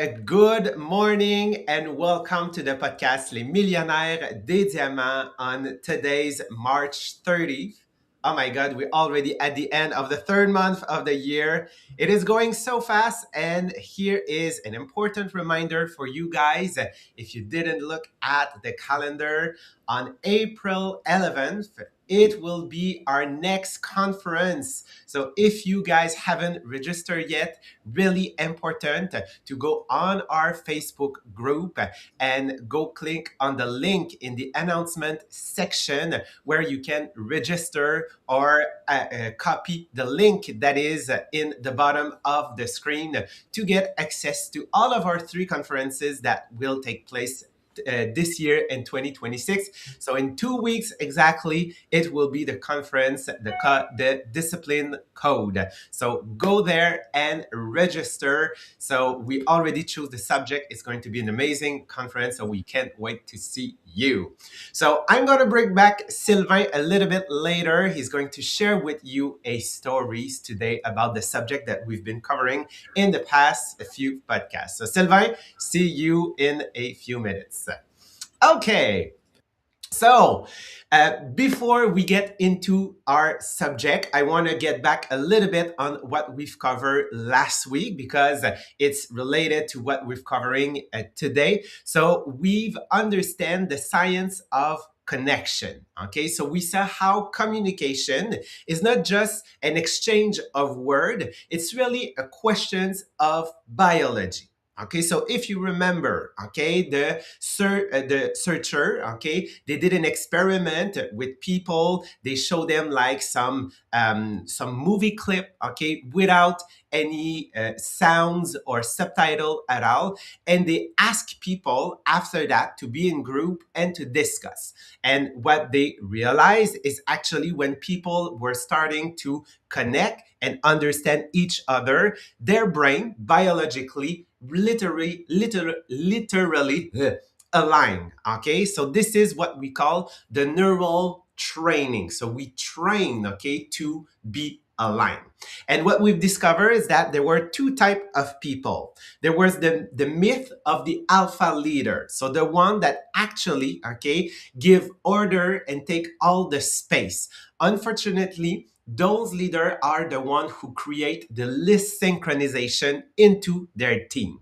good morning and welcome to the podcast Les Millionnaires des Diamants on today's March 30th. Oh my God, we're already at the end of the third month of the year. It is going so fast, and here is an important reminder for you guys. If you didn't look at the calendar, on April 11th, it will be our next conference. So if you guys haven't registered yet, really important to go on our Facebook group and go click on the link in the announcement section where you can register or copy the link that is in the bottom of the screen to get access to all of our three conferences that will take place this year in 2026. So in 2 weeks exactly, it will be the conference, the discipline code. So go there and register. So we already choose the subject. It's going to be an amazing conference. So we can't wait to see you. So I'm going to bring back Sylvain a little bit later. He's going to share with you a stories today about the subject that we've been covering in the past few podcasts. So Sylvain, see you in a few minutes. Okay. So, before we get into our subject, I want to get back a little bit on what we've covered last week because it's related to what we're covering today. So, we've understand the science of connection. Okay, so we saw how communication is not just an exchange of word; it's really a questions of biology. Okay, so if you remember, okay, the searcher, okay, they did an experiment with people. They showed them like some movie clip, okay, without any sounds or subtitle at all, and they asked people after that to be in group and to discuss. And what they realized is actually when people were starting to connect and understand each other, their brain biologically literally align. Okay, so this is what we call the neural training. So we train, okay, to be aligned. And what we've discovered is that there were two types of people. There was the myth of the alpha leader. So the one that actually, okay, give order and take all the space. Unfortunately, those leaders are the ones who create the least synchronization into their team.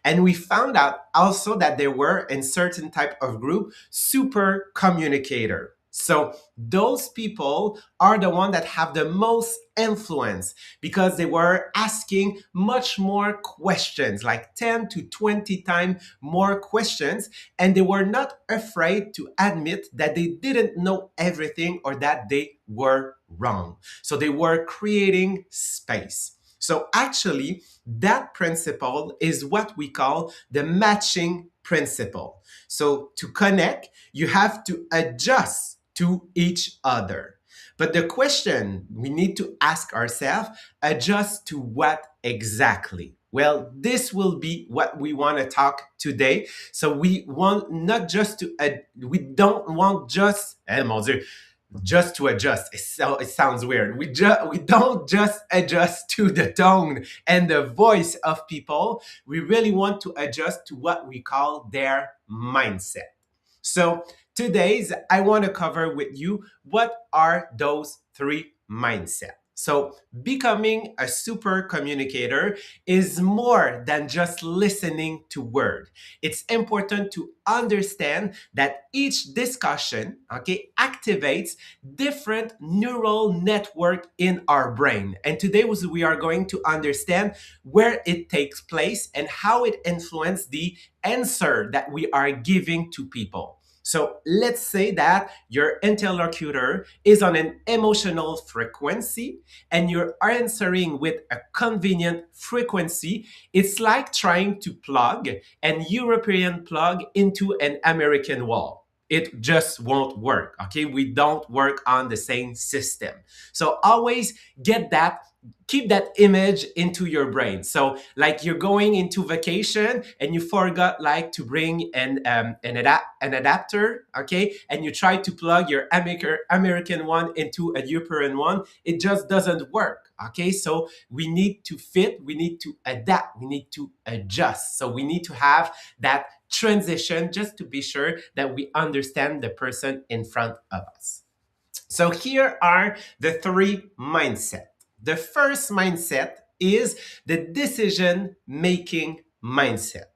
And we found out also that there were in certain type of group super communicator. So those people are the ones that have the most influence because they were asking much more questions, like 10 to 20 times more questions, and they were not afraid to admit that they didn't know everything or that they were wrong. So they were creating space. So actually, that principle is what we call the matching principle. So to connect, you have to adjust to each other. But the question we need to ask ourselves, adjust to what exactly? Well, this will be what we want to talk today. So we want not just to, we don't want just, mon Dieu, just to adjust. It sounds weird. We don't just adjust to the tone and the voice of people. We really want to adjust to what we call their mindset. So today's I want to cover with you what are those three mindsets. So becoming a super communicator is more than just listening to word. It's important to understand that each discussion, okay, activates different neural network in our brain. And today we are going to understand where it takes place and how it influences the answer that we are giving to people. So let's say that your interlocutor is on an emotional frequency and you're answering with a convenient frequency. It's like trying to plug an European plug into an American wall. It just won't work. Okay, we don't work on the same system. So always get that keep that image into your brain. So like you're going into vacation and you forgot like to bring an adapter, okay? And you try to plug your American one into a European one. It just doesn't work, okay? So we need to fit, we need to adapt, we need to adjust. So we need to have that transition just to be sure that we understand the person in front of us. So here are the three mindsets. The first mindset is the decision making mindset.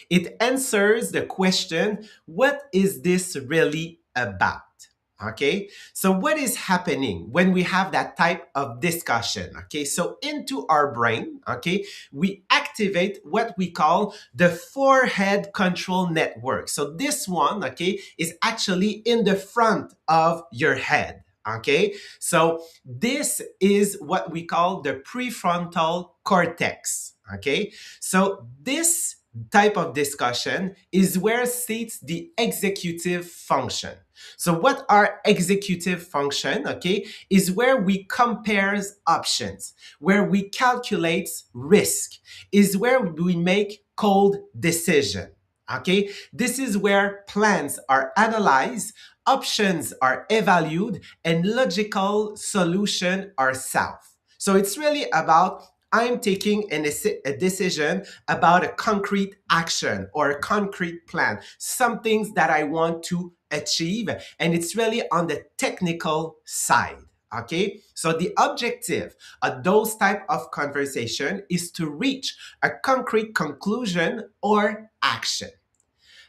It answers the question, what is this really about? Okay, so what is happening when we have that type of discussion? Okay, so into our brain, okay, we activate what we call the forehead control network. So this one, okay, is actually in the front of your head. Okay, so this is what we call the prefrontal cortex. Okay, so this type of discussion is where sits the executive function. So what are executive function, okay, is where we compares options, where we calculate risk, is where we make cold decision. Okay, this is where plans are analyzed, options are evaluated, and logical solution are solved. So it's really about I'm taking a decision about a concrete action or a concrete plan, some things that I want to achieve, and it's really on the technical side. Okay, so the objective of those type of conversation is to reach a concrete conclusion or action.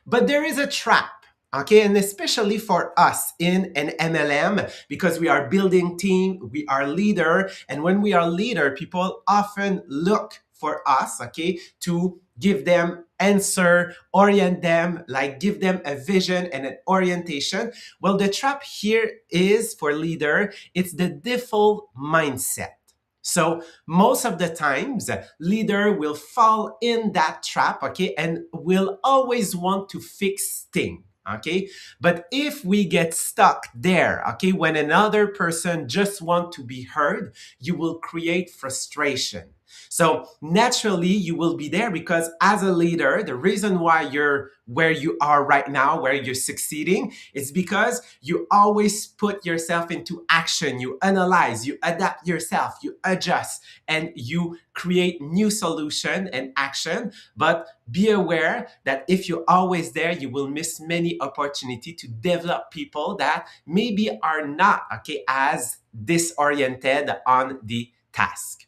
But there is a trap, okay, and especially for us in an MLM, because we are building team, we are leader, and when we are leader, people often look for us, okay, to give them answer, orient them, like give them a vision and an orientation. Well, the trap here is for leader, it's the default mindset. So most of the times, leader will fall in that trap, okay, and will always want to fix things. Okay, but if we get stuck there, okay, when another person just want to be heard, you will create frustration. So naturally, you will be there because as a leader, the reason why you're where you are right now, where you're succeeding, is because you always put yourself into action. You analyze, you adapt yourself, you adjust, and you create new solution and action. But be aware that if you're always there, you will miss many opportunity to develop people that maybe are not okay as disoriented on the task.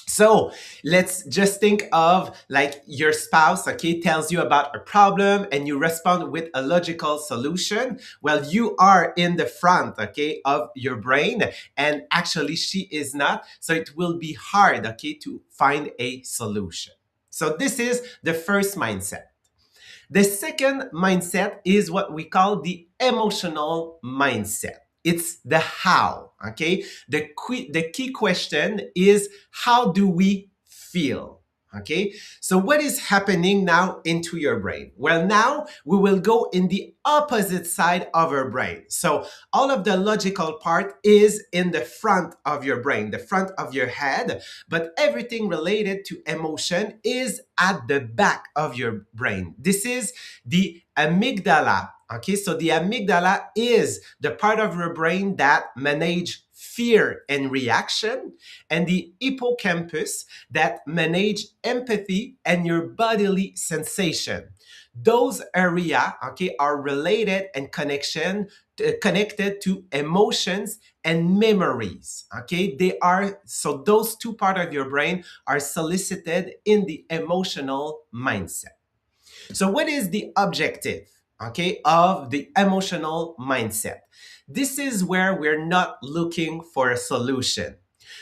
So let's just think of like your spouse, okay, tells you about a problem and you respond with a logical solution. Well, you are in the front, okay, of your brain, and actually she is not. So it will be hard, okay, to find a solution. So this is the first mindset. The second mindset is what we call the emotional mindset. It's the how, okay? The key question is how do we feel? Okay, so what is happening now into your brain? Well, now we will go in the opposite side of our brain. So all of the logical part is in the front of your brain, the front of your head, but everything related to emotion is at the back of your brain. This is the amygdala. Okay, so the amygdala is the part of your brain that manage fear and reaction, and the hippocampus that manage empathy and your bodily sensation. Those area, okay, are related and connected to emotions and memories. Okay, they are so those two part of your brain are solicited in the emotional mindset. So what is the objective, okay, of the emotional mindset? This is where we're not looking for a solution.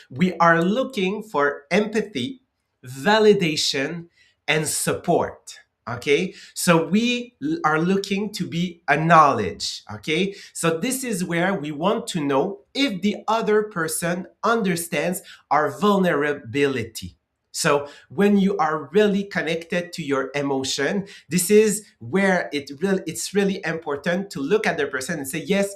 We are looking for empathy, validation, and support. Okay, so we are looking to be acknowledged. Okay, so this is where we want to know if the other person understands our vulnerability. So when you are really connected to your emotion, this is where it's really important to look at the person and say, yes,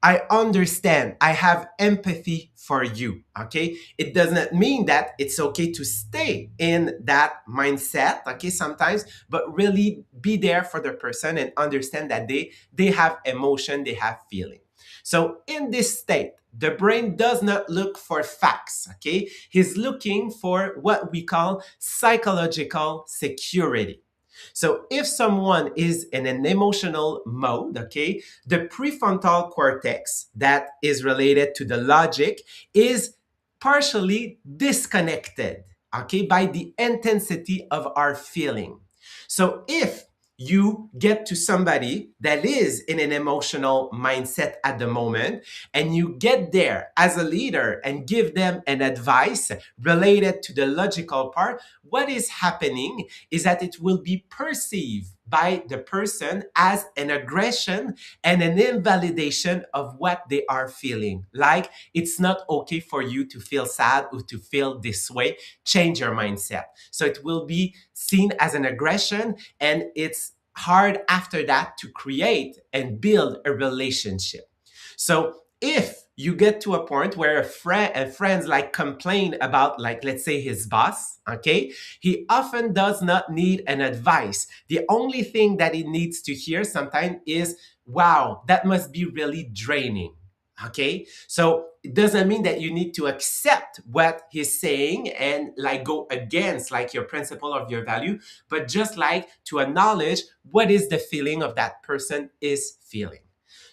I understand. I have empathy for you. Okay. It does not mean that it's okay to stay in that mindset. Okay. Sometimes, but really be there for the person and understand that they have emotion, they have feeling. So in this state, the brain does not look for facts. Okay. He's looking for what we call psychological security. So if someone is in an emotional mode, okay, the prefrontal cortex that is related to the logic is partially disconnected, okay, by the intensity of our feeling. So if you get to somebody that is in an emotional mindset at the moment and you get there as a leader and give them an advice related to the logical part, what is happening is that it will be perceived by the person as an aggression and an invalidation of what they are feeling. Like, it's not okay for you to feel sad or to feel this way. Change your mindset. So it will be seen as an aggression, and it's hard after that to create and build a relationship. So if you get to a point where a friend like complain about, like, let's say his boss, okay, he often does not need an advice. The only thing that he needs to hear sometimes is, wow, that must be really draining. Okay, so it doesn't mean that you need to accept what he's saying and like go against like your principle of your value, but just like to acknowledge what is the feeling of that person is feeling.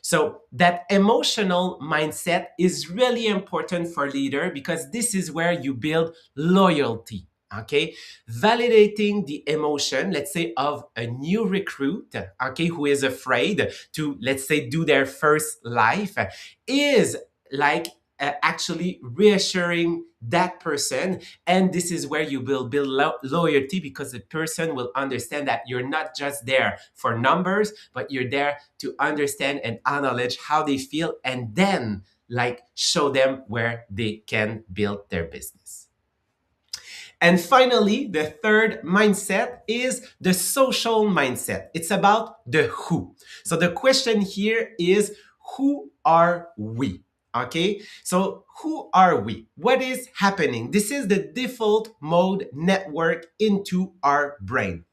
So that emotional mindset is really important for leader because this is where you build loyalty. Okay, validating the emotion, let's say, of a new recruit, okay, who is afraid to, let's say, do their first life, is like actually reassuring that person. And this is where you will build loyalty because the person will understand that you're not just there for numbers, but you're there to understand and acknowledge how they feel and then like show them where they can build their business. And finally, the third mindset is the social mindset. It's about the who. So the question here is, who are we? Okay, so who are we? What is happening? This is the default mode network into our brain.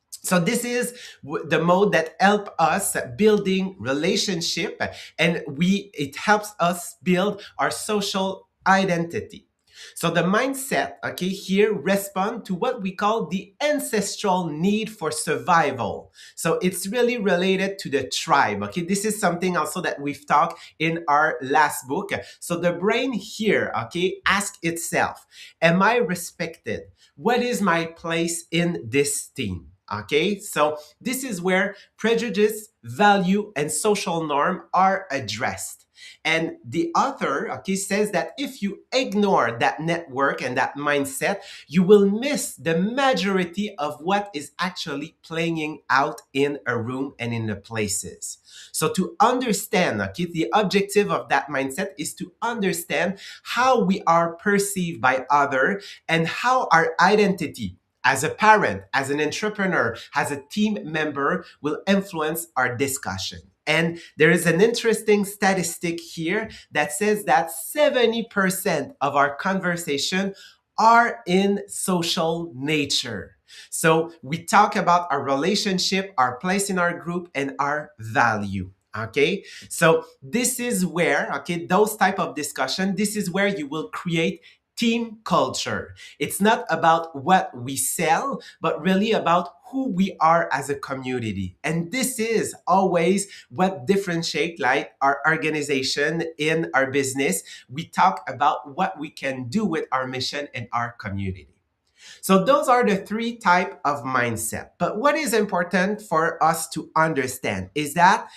So this is the mode that help us building relationship, and it helps us build our social identity. So the mindset, okay, here respond to what we call the ancestral need for survival. So it's really related to the tribe. Okay, this is something also that we've talked in our last book. So the brain here, okay, asks itself, am I respected? What is my place in this team? Okay, so this is where prejudice, value, and social norm are addressed. And the author, okay, says that if you ignore that network and that mindset, you will miss the majority of what is actually playing out in a room and in the places. So to understand, okay, the objective of that mindset is to understand how we are perceived by others and how our identity as a parent, as an entrepreneur, as a team member will influence our discussion. And there is an interesting statistic here that says that 70% of our conversation are in social nature. So we talk about our relationship, our place in our group, and our value. Okay, so this is where, okay, those type of discussion, this is where you will create team culture. It's not about what we sell, but really about who we are as a community. And this is always what differentiates like our organization in our business. We talk about what we can do with our mission and our community. So those are the three type of mindset. But what is important for us to understand is that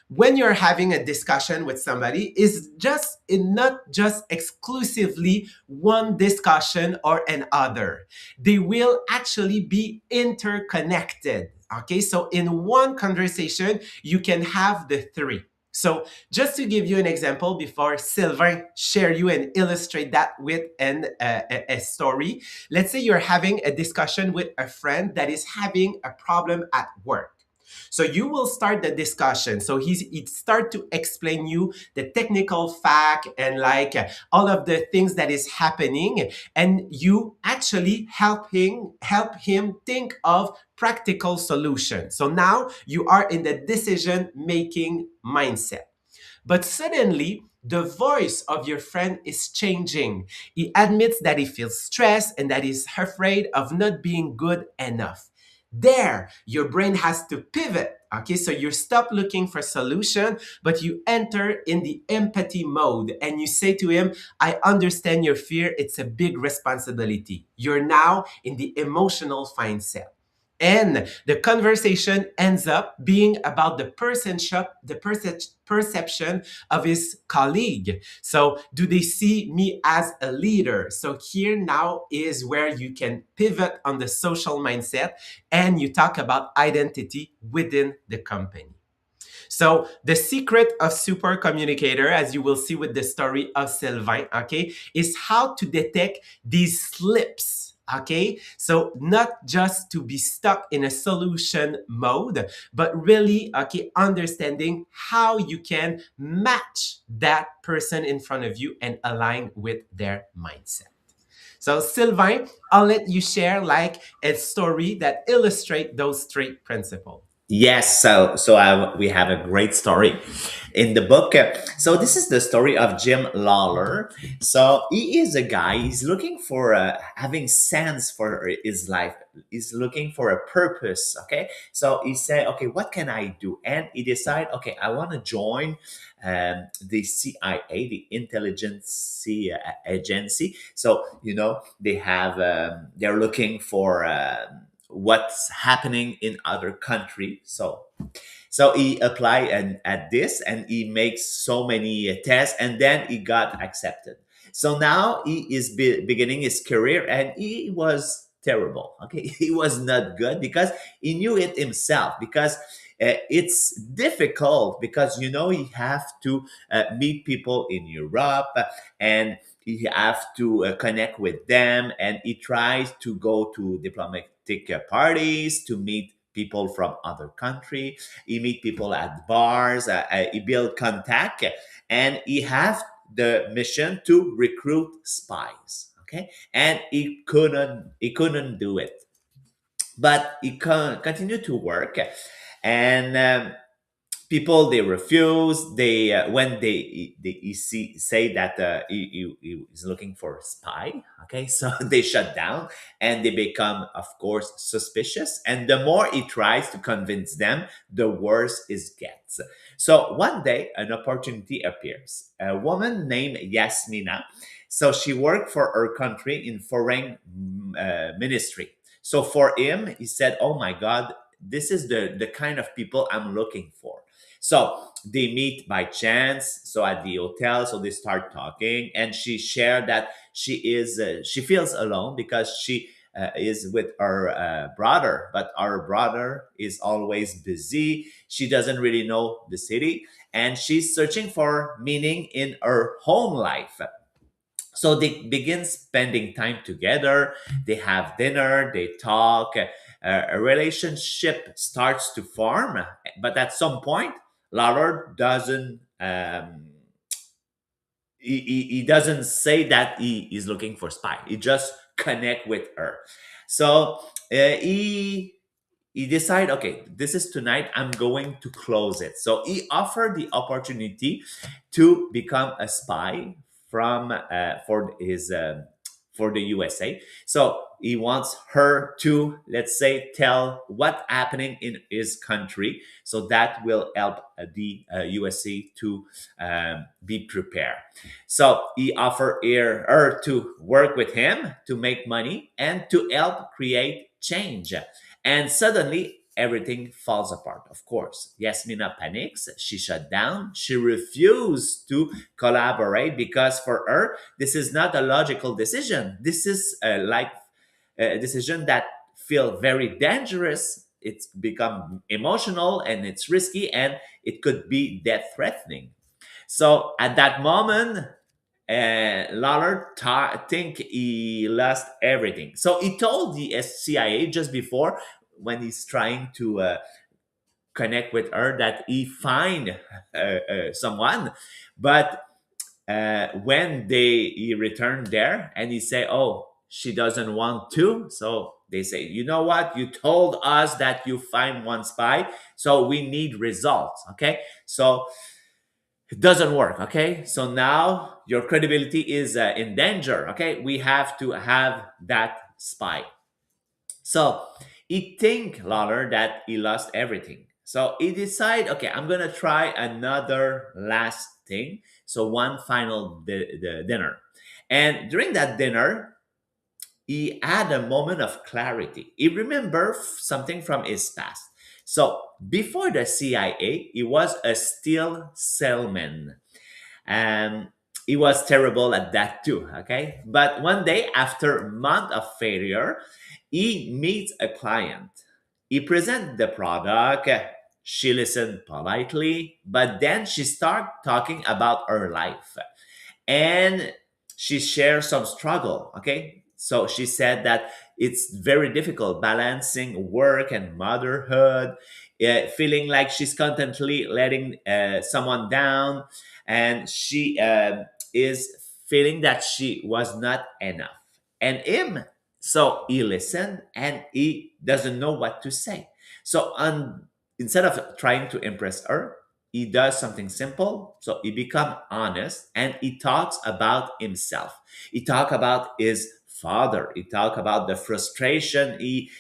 when you're having a discussion with somebody, is just not just exclusively one discussion or another. They will actually be interconnected. Okay, so in one conversation, you can have the three. So just to give you an example before Sylvain share you and illustrate that with a story. Let's say you're having a discussion with a friend that is having a problem at work. So you will start the discussion. So he start to explain you the technical fact and like all of the things that is happening, and you actually help him think of practical solutions. So now you are in the decision making mindset. But suddenly, the voice of your friend is changing. He admits that he feels stressed and that he's afraid of not being good enough. There, your brain has to pivot. Okay, so you stop looking for solution, but you enter in the empathy mode and you say to him, I understand your fear. It's a big responsibility. You're now in the emotional mindset. And the conversation ends up being about the perception of his colleague. So, do they see me as a leader? So, here now is where you can pivot on the social mindset and you talk about identity within the company. So the secret of super communicator, as you will see with the story of Sylvain, okay, is how to detect these slips. Okay, so not just to be stuck in a solution mode, but really, okay, understanding how you can match that person in front of you and align with their mindset. So, Sylvain, I'll let you share like a story that illustrate those three principles. Yes, we have a great story in the book. So this is the story of Jim Lawler. So he is a guy. He's looking for having sense for his life. He's looking for a purpose. Okay, so he said, okay, what can I do? And he decided, okay, I want to join the CIA, the intelligence agency. So they have they're looking for. What's happening in other country. So he applied at this and he makes so many tests and then he got accepted. So now he is beginning his career and he was terrible. Okay, he was not good because he knew it himself. Because it's difficult because you have to meet people in Europe and he have to connect with them, and he tries to go to diplomatic parties to meet people from other country. He meet people at bars. He build contact, and he have the mission to recruit spies. Okay, and he couldn't do it, but he continued to work, and people they refuse. They when they say that he is looking for a spy. Okay, so they shut down and they become, of course, suspicious, and the more he tries to convince them, the worse it gets. So one day an opportunity appears. A woman named Yasmina, so she worked for her country in foreign ministry. So for him, he said, oh my god, this is the kind of people I'm looking for. So they meet by chance. So at the hotel, so they start talking, and she shared that she feels alone because she is with her brother, but our brother is always busy. She doesn't really know the city, and she's searching for meaning in her home life. So they begin spending time together. They have dinner. They talk. A relationship starts to form, but at some point, Lallard doesn't. He doesn't say that he is looking for spy. He just connect with her. So he decide, okay, this is tonight. I'm going to close it. So he offered the opportunity to become a spy from for the USA. So he wants her to, let's say, tell what's happening in his country, so that will help the USA to be prepared. So he offered her to work with him to make money and to help create change. And suddenly everything falls apart, of course. Yasmina panics. She shut down. She refused to collaborate because for her, this is not a logical decision. This is like a decision that feel very dangerous. It's become emotional and it's risky and it could be death threatening. So at that moment, Lawler think he lost everything. So he told the CIA just before, when he's trying to connect with her, that he find someone. But when he returned there and he say, oh, she doesn't want to, so they say, you know what, you told us that you find one spy, so we need results. Okay, so it doesn't work. Okay, so now your credibility is in danger. Okay, we have to have that spy. So he think, Lawler, that he lost everything. So he decide, okay, I'm gonna try another last thing. So one final dinner, and during that dinner, he had a moment of clarity. He remembered something from his past. So before the CIA, he was a steel salesman, and he was terrible at that too. Okay, but one day, after a month of failure, he meets a client. He presents the product. She listened politely, but then she started talking about her life, and she shared some struggle. Okay, so she said that it's very difficult balancing work and motherhood, feeling like she's constantly letting someone down, and she is feeling that she was not enough. And him, so he listened and he doesn't know what to say. So instead of trying to impress her, he does something simple. So he become honest and he talks about himself. He talk about his father. He talk about the frustration he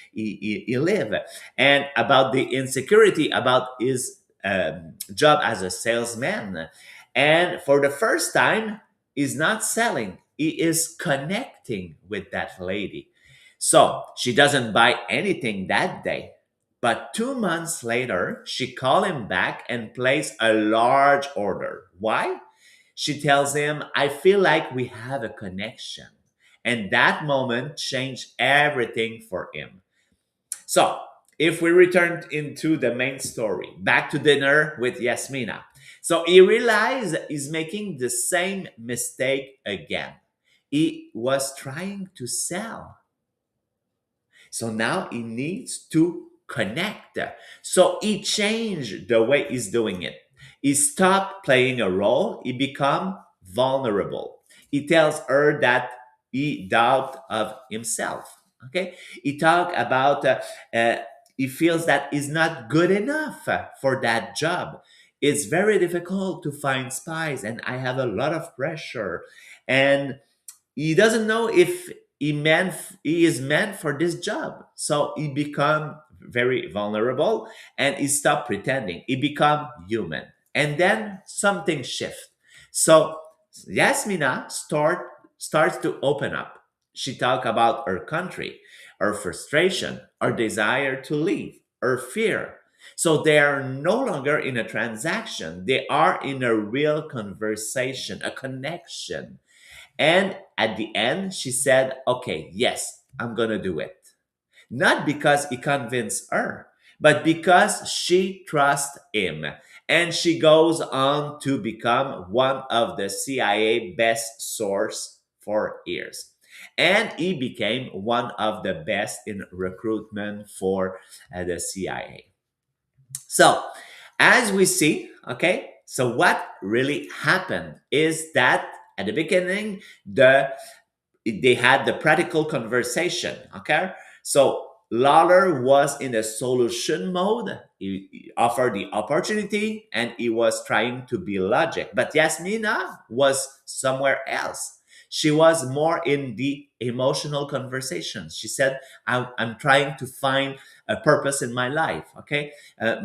live, and about the insecurity about his job as a salesman. And for the first time, he's not selling. He is connecting with that lady. So she doesn't buy anything that day. But 2 months later, she called him back and placed a large order. Why? She tells him, I feel like we have a connection. And that moment changed everything for him. So, if we return into the main story, back to dinner with Yasmina. So, he realized he's making the same mistake again. He was trying to sell, so now he needs to connect. So he changed the way he's doing it. He stopped playing a role. He become vulnerable. He tells her that he doubt of himself. Okay. He talk about uh, he feels that he's not good enough for that job. It's very difficult to find spies, and I have a lot of pressure. And he doesn't know if he is meant for this job, so he become very vulnerable and he stop pretending, he become human. And then something shift. So Yasmina starts to open up. She talk about her country, her frustration, her desire to leave, her fear. So they are no longer in a transaction, they are in a real conversation, a connection. And at the end, she said, okay, yes, I'm going to do it. Not because he convinced her, but because she trusts him. And she goes on to become one of the CIA best source for years. And he became one of the best in recruitment for the CIA. So, as we see, okay, so what really happened is that at the beginning, they had the practical conversation. Okay, so Lawler was in a solution mode. He offered the opportunity and he was trying to be logic, but Yasmina was somewhere else. She was more in the emotional conversation. She said, I'm trying to find a purpose in my life. Okay,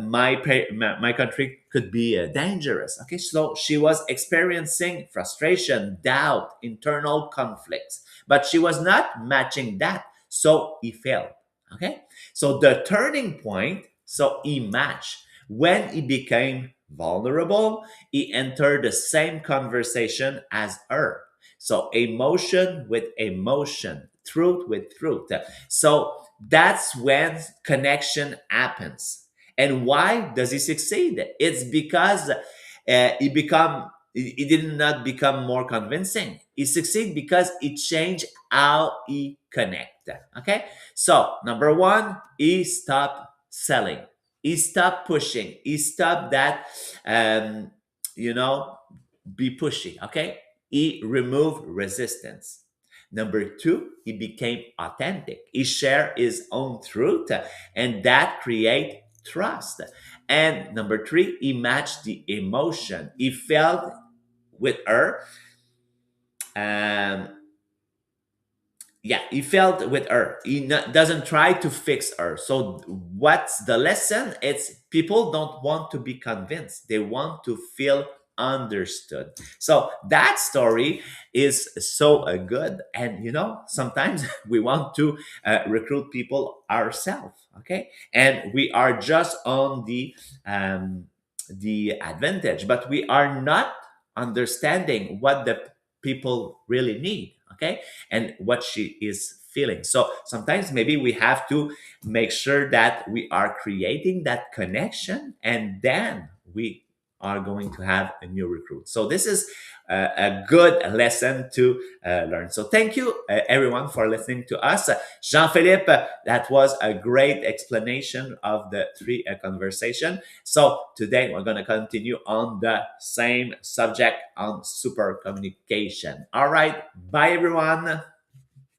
my country could be dangerous. Okay, so she was experiencing frustration, doubt, internal conflicts, but she was not matching that, so he failed. Okay, so the turning point, so he matched when he became vulnerable. He entered the same conversation as her. So emotion with emotion, truth with truth. So that's when connection happens. And why does he succeed? It's because he did not become more convincing. He succeed because he changed how he connect. Okay, so number one, he stopped selling. He stopped pushing. He stopped that, um, you know, be pushy. Okay. He removed resistance. Number two, he became authentic. He shared his own truth, and that create trust. And number three, he matched the emotion. He felt with her. Um, yeah, he felt with her. He doesn't try to fix her. So what's the lesson? It's people don't want to be convinced. They want to feel understood. So that story is so good. And sometimes we want to recruit people ourselves. Okay, and we are just on the advantage, but we are not understanding what the people really need. Okay, and what she is feeling. So sometimes maybe we have to make sure that we are creating that connection, and then we are going to have a new recruit. So this is a good lesson to learn. So thank you, everyone, for listening to us. Jean-Philippe, that was a great explanation of the three conversation. So today we're going to continue on the same subject on super communication. All right. Bye, everyone.